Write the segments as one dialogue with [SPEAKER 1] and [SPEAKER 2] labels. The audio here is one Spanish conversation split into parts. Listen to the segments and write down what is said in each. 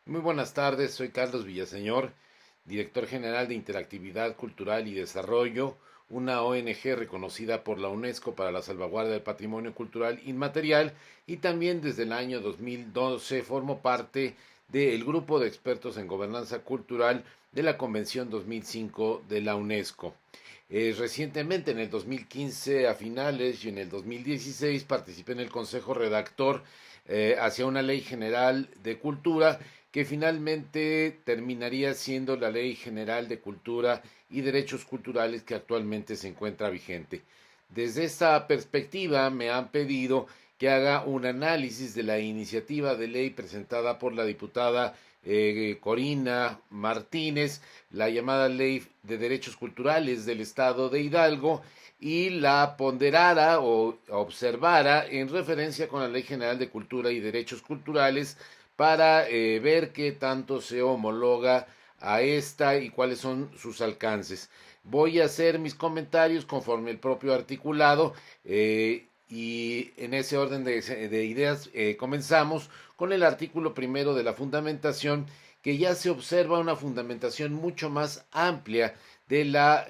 [SPEAKER 1] Muy buenas tardes, soy Carlos Villaseñor, director general de Interactividad Cultural y Desarrollo, una ONG reconocida por la UNESCO para la salvaguardia del patrimonio cultural inmaterial, y también desde el año 2012 formo parte del grupo de expertos en gobernanza cultural de la Convención 2005 de la UNESCO. Recientemente, en el 2015 a finales y en el 2016, participé en el Consejo Redactor hacia una ley general de cultura que finalmente terminaría siendo la Ley General de Cultura y Derechos Culturales que actualmente se encuentra vigente. Desde esta perspectiva me han pedido que haga un análisis de la iniciativa de ley presentada por la diputada Corina Martínez, la llamada Ley de Derechos Culturales del Estado de Hidalgo, y la ponderara o observara en referencia con la Ley General de Cultura y Derechos Culturales para ver qué tanto se homologa a esta y cuáles son sus alcances. Voy a hacer mis comentarios conforme el propio articulado y en ese orden de ideas comenzamos con el artículo primero de la fundamentación, que ya se observa una fundamentación mucho más amplia de la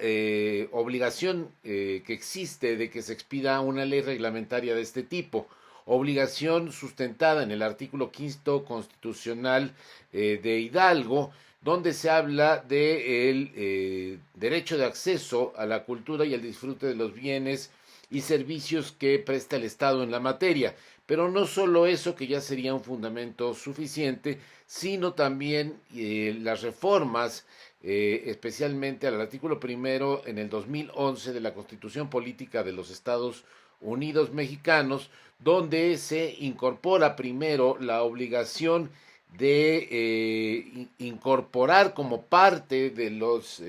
[SPEAKER 1] obligación que existe de que se expida una ley reglamentaria de este tipo, obligación sustentada en el artículo quinto constitucional de Hidalgo, donde se habla del derecho de acceso a la cultura y el disfrute de los bienes y servicios que presta el Estado en la materia. Pero no solo eso, que ya sería un fundamento suficiente, sino también las reformas, especialmente al artículo primero en el 2011 de la Constitución Política de los Estados Unidos Mexicanos, donde se incorpora primero la obligación de incorporar como parte de las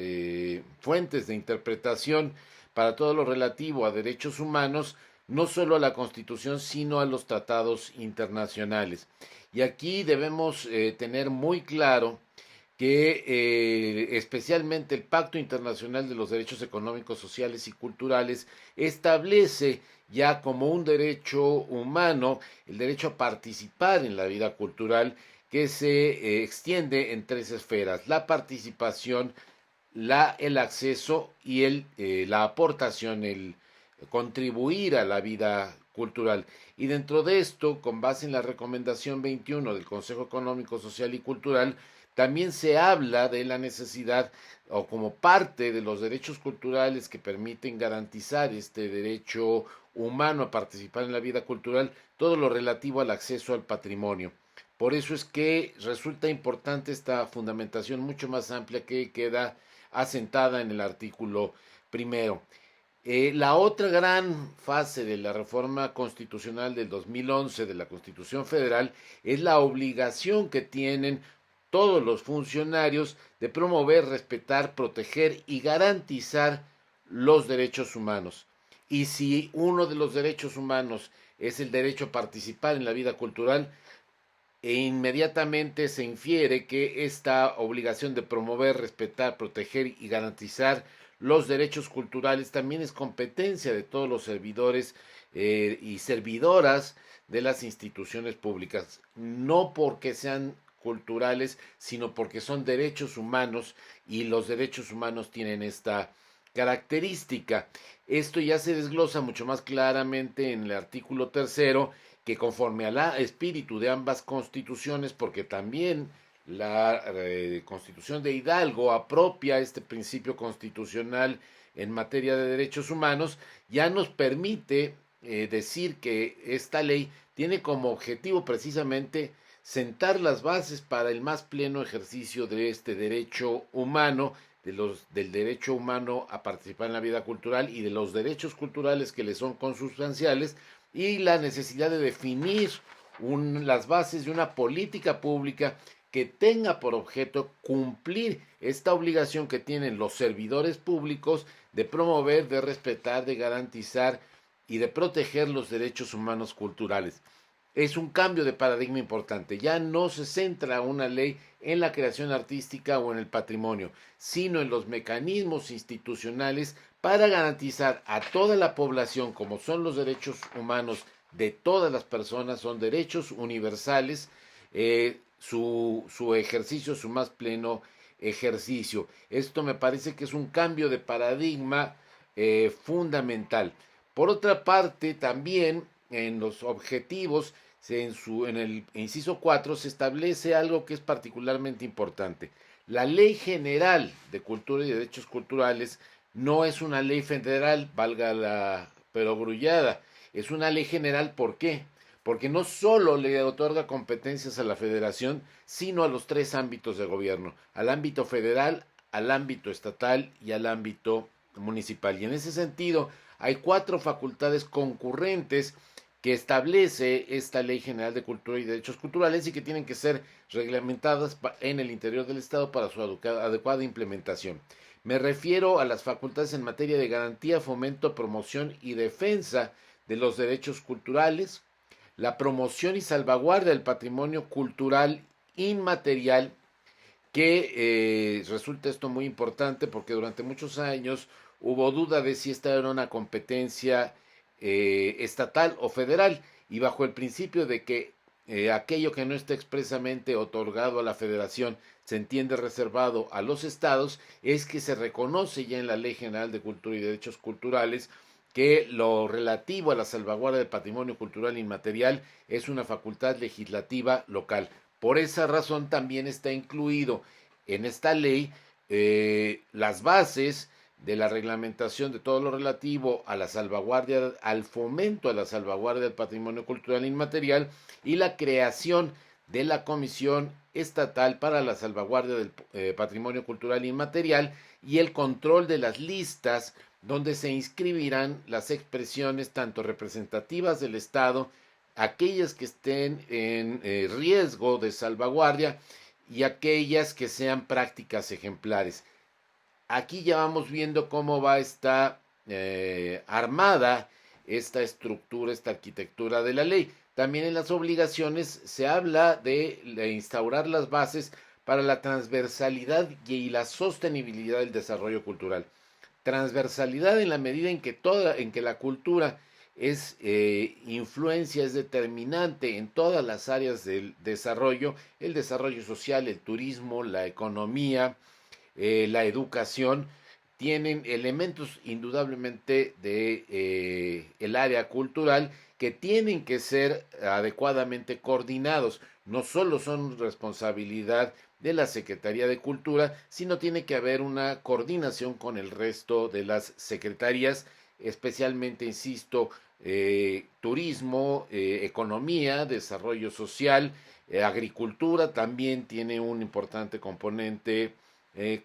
[SPEAKER 1] fuentes de interpretación para todo lo relativo a derechos humanos, no solo a la Constitución, sino a los tratados internacionales. Y aquí debemos tener muy claro que especialmente el Pacto Internacional de los Derechos Económicos, Sociales y Culturales establece ya como un derecho humano el derecho a participar en la vida cultural, que se extiende en tres esferas: la participación, el acceso y la aportación, el contribuir a la vida cultural. Y dentro de esto, con base en la recomendación 21 del Consejo Económico, Social y Cultural, también se habla de la necesidad, o como parte de los derechos culturales que permiten garantizar este derecho humano a participar en la vida cultural, todo lo relativo al acceso al patrimonio. Por eso es que resulta importante esta fundamentación mucho más amplia que queda asentada en el artículo primero. La otra gran fase de la reforma constitucional del 2011 de la Constitución Federal es la obligación que tienen todos los funcionarios de promover, respetar, proteger y garantizar los derechos humanos. Y si uno de los derechos humanos es el derecho a participar en la vida cultural, inmediatamente se infiere que esta obligación de promover, respetar, proteger y garantizar los derechos culturales también es competencia de todos los servidores y servidoras de las instituciones públicas, no porque sean culturales, sino porque son derechos humanos, y los derechos humanos tienen esta característica. Esto ya se desglosa mucho más claramente en el artículo tercero, que conforme al espíritu de ambas constituciones, porque también la Constitución de Hidalgo apropia este principio constitucional en materia de derechos humanos, ya nos permite decir que esta ley tiene como objetivo precisamente sentar las bases para el más pleno ejercicio de este derecho humano, del derecho humano a participar en la vida cultural y de los derechos culturales que le son consustanciales, y la necesidad de definir las bases de una política pública que tenga por objeto cumplir esta obligación que tienen los servidores públicos de promover, de respetar, de garantizar y de proteger los derechos humanos culturales. Es un cambio de paradigma importante. Ya no se centra una ley en la creación artística o en el patrimonio, sino en los mecanismos institucionales para garantizar a toda la población, como son los derechos humanos de todas las personas, son derechos universales, su ejercicio, su más pleno ejercicio. Esto me parece que es un cambio de paradigma fundamental. Por otra parte, también en los objetivos, en el inciso 4, se establece algo que es particularmente importante. La Ley General de Cultura y Derechos Culturales no es una ley federal, valga la perogrullada, es una ley general. ¿Por qué? Porque no solo le otorga competencias a la federación, sino a los tres ámbitos de gobierno, al ámbito federal, al ámbito estatal y al ámbito municipal. Y en ese sentido, hay 4 facultades concurrentes que establece esta Ley General de Cultura y Derechos Culturales y que tienen que ser reglamentadas en el interior del Estado para su adecuada implementación. Me refiero a las facultades en materia de garantía, fomento, promoción y defensa de los derechos culturales, la promoción y salvaguardia del patrimonio cultural inmaterial, que resulta esto muy importante porque durante muchos años hubo duda de si esta era una competencia estatal o federal, y bajo el principio de que aquello que no está expresamente otorgado a la federación se entiende reservado a los estados, es que se reconoce ya en la Ley General de Cultura y Derechos Culturales que lo relativo a la salvaguardia del patrimonio cultural inmaterial es una facultad legislativa local. Por esa razón también está incluido en esta ley las bases de la reglamentación de todo lo relativo a la salvaguardia, al fomento a la salvaguardia del patrimonio cultural inmaterial y la creación de la Comisión Estatal para la Salvaguardia del Patrimonio Cultural Inmaterial y el control de las listas donde se inscribirán las expresiones tanto representativas del Estado, aquellas que estén en riesgo de salvaguardia y aquellas que sean prácticas ejemplares. Aquí ya vamos viendo cómo va a estar armada esta estructura, esta arquitectura de la ley. También en las obligaciones se habla de instaurar las bases para la transversalidad y la sostenibilidad del desarrollo cultural. Transversalidad en la medida en que la cultura es influencia, es determinante en todas las áreas del desarrollo, el desarrollo social, el turismo, la economía, la educación, tienen elementos indudablemente de el área cultural que tienen que ser adecuadamente coordinados. No solo son responsabilidad de la Secretaría de Cultura, sino tiene que haber una coordinación con el resto de las secretarías, especialmente, insisto, turismo, economía, desarrollo social, agricultura también tiene un importante componente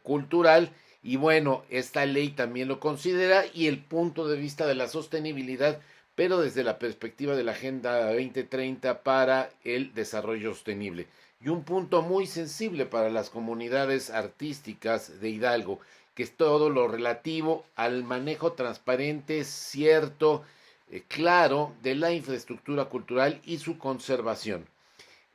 [SPEAKER 1] cultural. Y bueno, esta ley también lo considera, y el punto de vista de la sostenibilidad, pero desde la perspectiva de la Agenda 2030 para el desarrollo sostenible. Y un punto muy sensible para las comunidades artísticas de Hidalgo, que es todo lo relativo al manejo transparente, cierto, claro, de la infraestructura cultural y su conservación.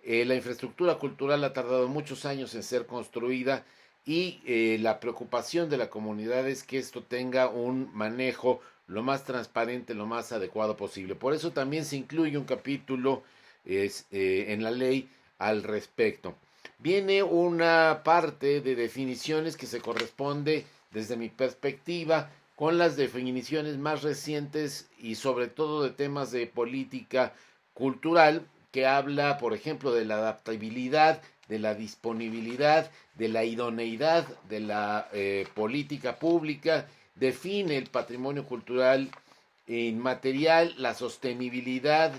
[SPEAKER 1] La infraestructura cultural ha tardado muchos años en ser construida, y la preocupación de la comunidad es que esto tenga un manejo lo más transparente, lo más adecuado posible. Por eso también se incluye un capítulo en la ley al respecto. Viene una parte de definiciones que se corresponde, desde mi perspectiva, con las definiciones más recientes y sobre todo de temas de política cultural, que habla, por ejemplo, de la adaptabilidad, de la disponibilidad, de la idoneidad de la política pública, define el patrimonio cultural inmaterial, la sostenibilidad,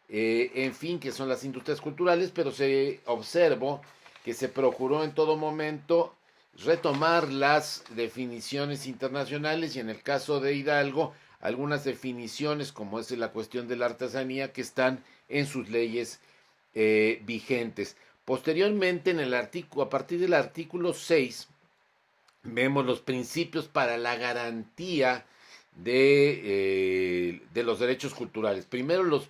[SPEAKER 1] en fin, que son las industrias culturales, pero se observó que se procuró en todo momento retomar las definiciones internacionales, y en el caso de Hidalgo, algunas definiciones como es la cuestión de la artesanía que están en sus leyes vigentes. Posteriormente, en el artículo, a partir del artículo 6, vemos los principios para la garantía de los derechos culturales. Primero, los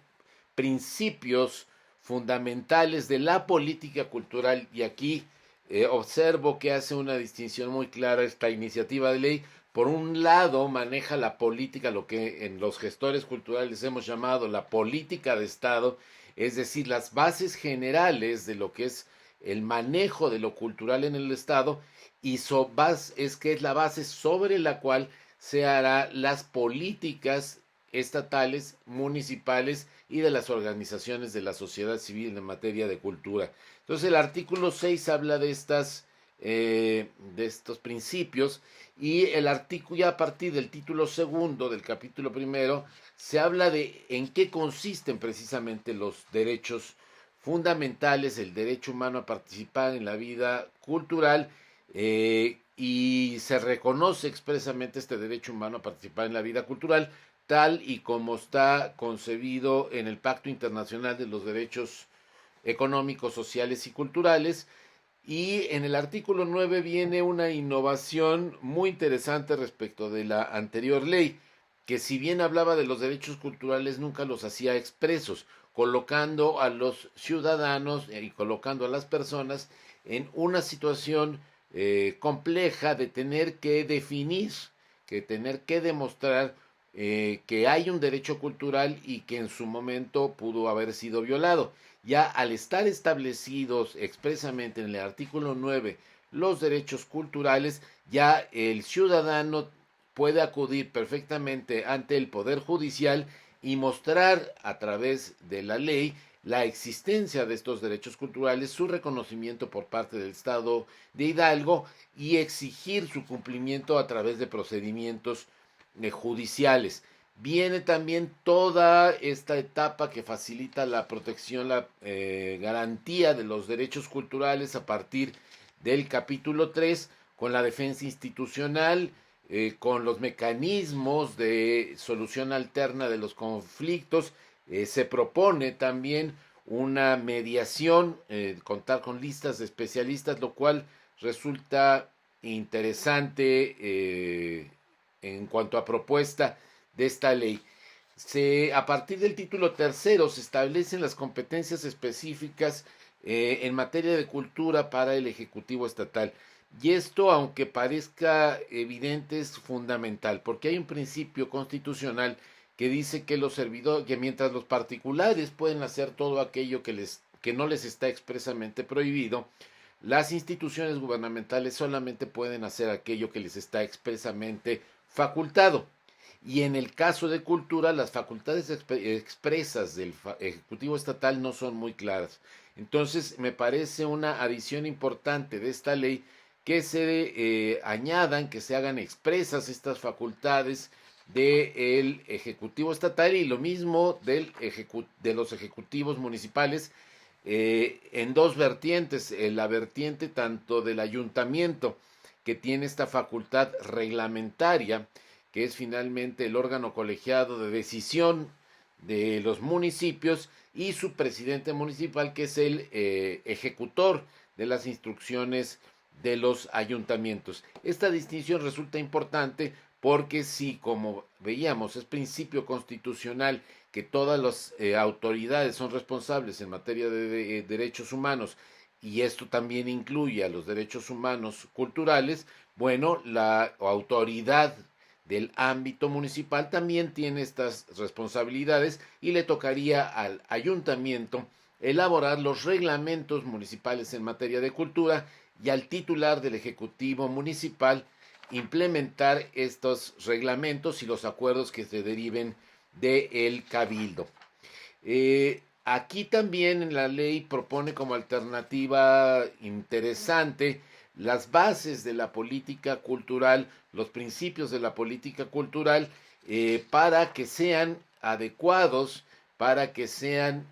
[SPEAKER 1] principios fundamentales de la política cultural, y aquí observo que hace una distinción muy clara esta iniciativa de ley. Por un lado, maneja la política, lo que en los gestores culturales hemos llamado la política de Estado, es decir, las bases generales de lo que es el manejo de lo cultural en el Estado y es que es la base sobre la cual se harán las políticas estatales, municipales y de las organizaciones de la sociedad civil en materia de cultura. Entonces el artículo 6 habla de estos principios, y el artículo, ya a partir del título segundo del capítulo primero, se habla de en qué consisten precisamente los derechos fundamentales, el derecho humano a participar en la vida cultural, y se reconoce expresamente este derecho humano a participar en la vida cultural, tal y como está concebido en el Pacto Internacional de los Derechos Económicos, Sociales y Culturales. Y en el artículo 9 viene una innovación muy interesante respecto de la anterior ley, que si bien hablaba de los derechos culturales, nunca los hacía expresos, colocando a los ciudadanos y colocando a las personas en una situación compleja de tener que definir, que tener que demostrar que hay un derecho cultural y que en su momento pudo haber sido violado. Ya al estar establecidos expresamente en el artículo 9 los derechos culturales, ya el ciudadano puede acudir perfectamente ante el Poder Judicial y mostrar a través de la ley la existencia de estos derechos culturales, su reconocimiento por parte del Estado de Hidalgo, y exigir su cumplimiento a través de procedimientos judiciales. Viene también toda esta etapa que facilita la protección, la garantía de los derechos culturales a partir del capítulo 3, con la defensa institucional, con los mecanismos de solución alterna de los conflictos. Se propone también una mediación, contar con listas de especialistas, lo cual resulta interesante en cuanto a propuesta de esta ley. A partir del título tercero se establecen las competencias específicas en materia de cultura para el Ejecutivo Estatal. Y esto, aunque parezca evidente, es fundamental, porque hay un principio constitucional que dice que que mientras los particulares pueden hacer todo aquello que no les está expresamente prohibido, las instituciones gubernamentales solamente pueden hacer aquello que les está expresamente facultado. Y en el caso de cultura, las facultades expresas del Ejecutivo Estatal no son muy claras. Entonces, me parece una adición importante de esta ley que se añadan, que se hagan expresas estas facultades del Ejecutivo Estatal, y lo mismo de los ejecutivos municipales, en dos vertientes: la vertiente tanto del ayuntamiento, que tiene esta facultad reglamentaria, que es finalmente el órgano colegiado de decisión de los municipios, y su presidente municipal, que es el ejecutor de las instrucciones de los ayuntamientos. Esta distinción resulta importante porque si, como veíamos, es principio constitucional que todas las autoridades son responsables en materia de derechos humanos, y esto también incluye a los derechos humanos culturales, bueno, la autoridad del ámbito municipal también tiene estas responsabilidades, y le tocaría al ayuntamiento elaborar los reglamentos municipales en materia de cultura, y al titular del Ejecutivo Municipal implementar estos reglamentos y los acuerdos que se deriven del Cabildo. Aquí también en la ley propone como alternativa interesante las bases de la política cultural, los principios de la política cultural, para que sean adecuados, para que sean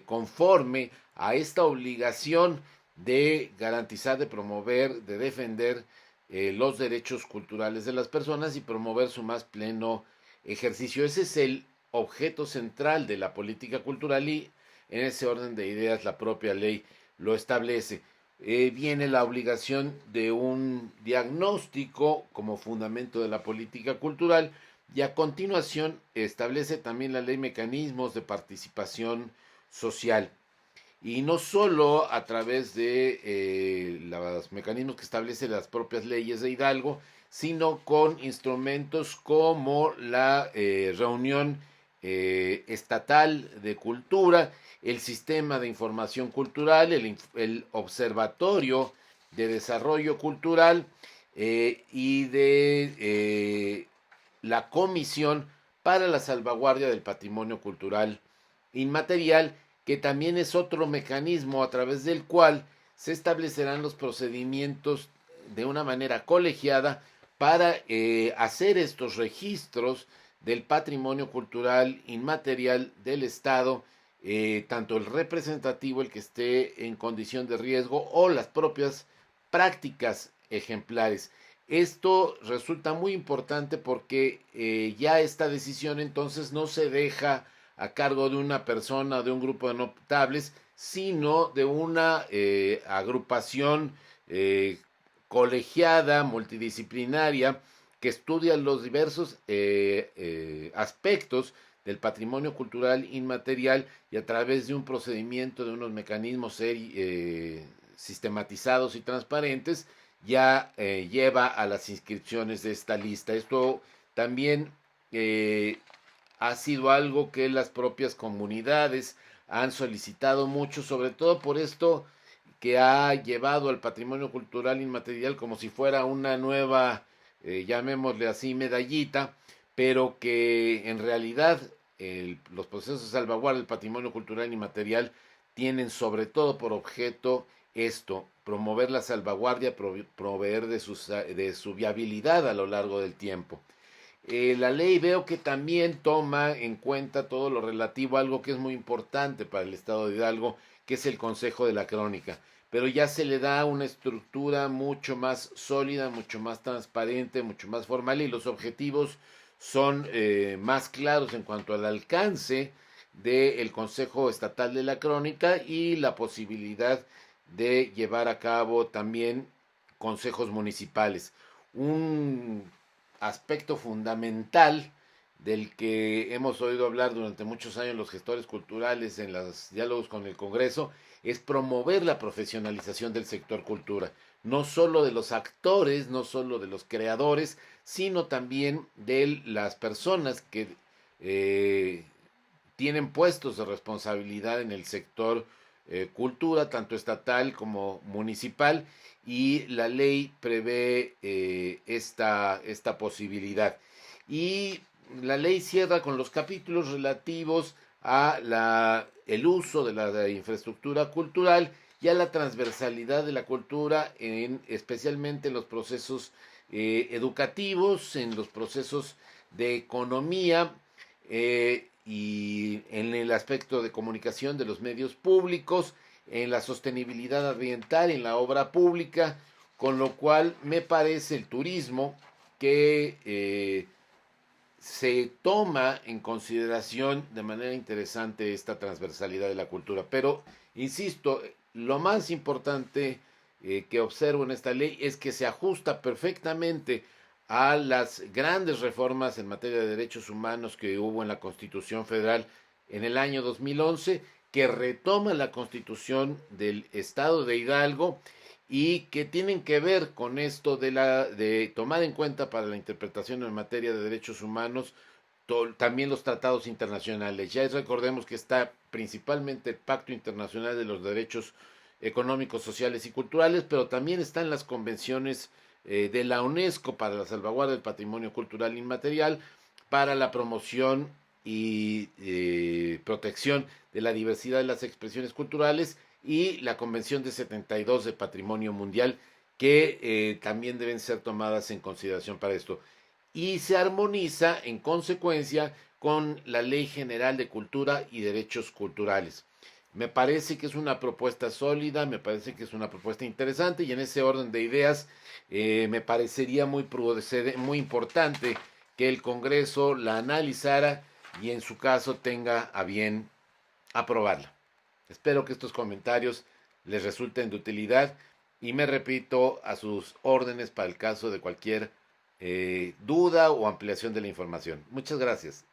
[SPEAKER 1] conforme a esta obligación de garantizar, de promover, de defender los derechos culturales de las personas y promover su más pleno ejercicio. Ese es el objeto central de la política cultural, y en ese orden de ideas la propia ley lo establece. Viene la obligación de un diagnóstico como fundamento de la política cultural, y a continuación establece también la ley mecanismos de participación social. Y no solo a través de los mecanismos que establecen las propias leyes de Hidalgo, sino con instrumentos como la reunión estatal de cultura, el sistema de información cultural, el observatorio de desarrollo cultural y de la comisión para la salvaguardia del patrimonio cultural inmaterial, que también es otro mecanismo a través del cual se establecerán los procedimientos de una manera colegiada para hacer estos registros del patrimonio cultural inmaterial del Estado, tanto el representativo, el que esté en condición de riesgo, o las propias prácticas ejemplares. Esto resulta muy importante porque ya esta decisión entonces no se deja a cargo de una persona, de un grupo de notables, sino de una agrupación colegiada, multidisciplinaria, que estudia los diversos aspectos del patrimonio cultural inmaterial, y a través de un procedimiento, de unos mecanismos sistematizados y transparentes, ya lleva a las inscripciones de esta lista. Esto también ha sido algo que las propias comunidades han solicitado mucho, sobre todo por esto que ha llevado al patrimonio cultural inmaterial como si fuera una nueva, llamémosle así, medallita, pero que en realidad los procesos de salvaguardia del patrimonio cultural inmaterial tienen sobre todo por objeto esto: promover la salvaguardia, proveer de su viabilidad a lo largo del tiempo. La ley veo que también toma en cuenta todo lo relativo a algo que es muy importante para el Estado de Hidalgo, que es el Consejo de la Crónica, pero ya se le da una estructura mucho más sólida, mucho más transparente, mucho más formal, y los objetivos son más claros en cuanto al alcance del Consejo Estatal de la Crónica y la posibilidad de llevar a cabo también consejos municipales. Un aspecto fundamental del que hemos oído hablar durante muchos años los gestores culturales en los diálogos con el Congreso es promover la profesionalización del sector cultura, no solo de los actores, no solo de los creadores, sino también de las personas que tienen puestos de responsabilidad en el sector cultura, tanto estatal como municipal, y la ley prevé esta posibilidad. Y la ley cierra con los capítulos relativos a el uso de la infraestructura cultural y a la transversalidad de la cultura, especialmente en los procesos educativos, en los procesos de economía, y en el aspecto de comunicación de los medios públicos, en la sostenibilidad ambiental, en la obra pública, con lo cual me parece el turismo que se toma en consideración de manera interesante esta transversalidad de la cultura. Pero, insisto, lo más importante que observo en esta ley es que se ajusta perfectamente a las grandes reformas en materia de derechos humanos que hubo en la Constitución Federal en el año 2011, que retoma la Constitución del Estado de Hidalgo y que tienen que ver con esto de tomar en cuenta para la interpretación en materia de derechos humanos también los tratados internacionales. Ya recordemos que está principalmente el Pacto Internacional de los Derechos Económicos, Sociales y Culturales, pero también están las convenciones de la UNESCO para la salvaguardia del patrimonio cultural inmaterial, para la promoción y protección de la diversidad de las expresiones culturales, y la Convención de 72 de Patrimonio Mundial, que también deben ser tomadas en consideración para esto. Y se armoniza en consecuencia con la Ley General de Cultura y Derechos Culturales. Me parece que es una propuesta sólida, me parece que es una propuesta interesante, y en ese orden de ideas me parecería muy importante que el Congreso la analizara y en su caso tenga a bien aprobarla. Espero que estos comentarios les resulten de utilidad y me repito a sus órdenes para el caso de cualquier duda o ampliación de la información. Muchas gracias.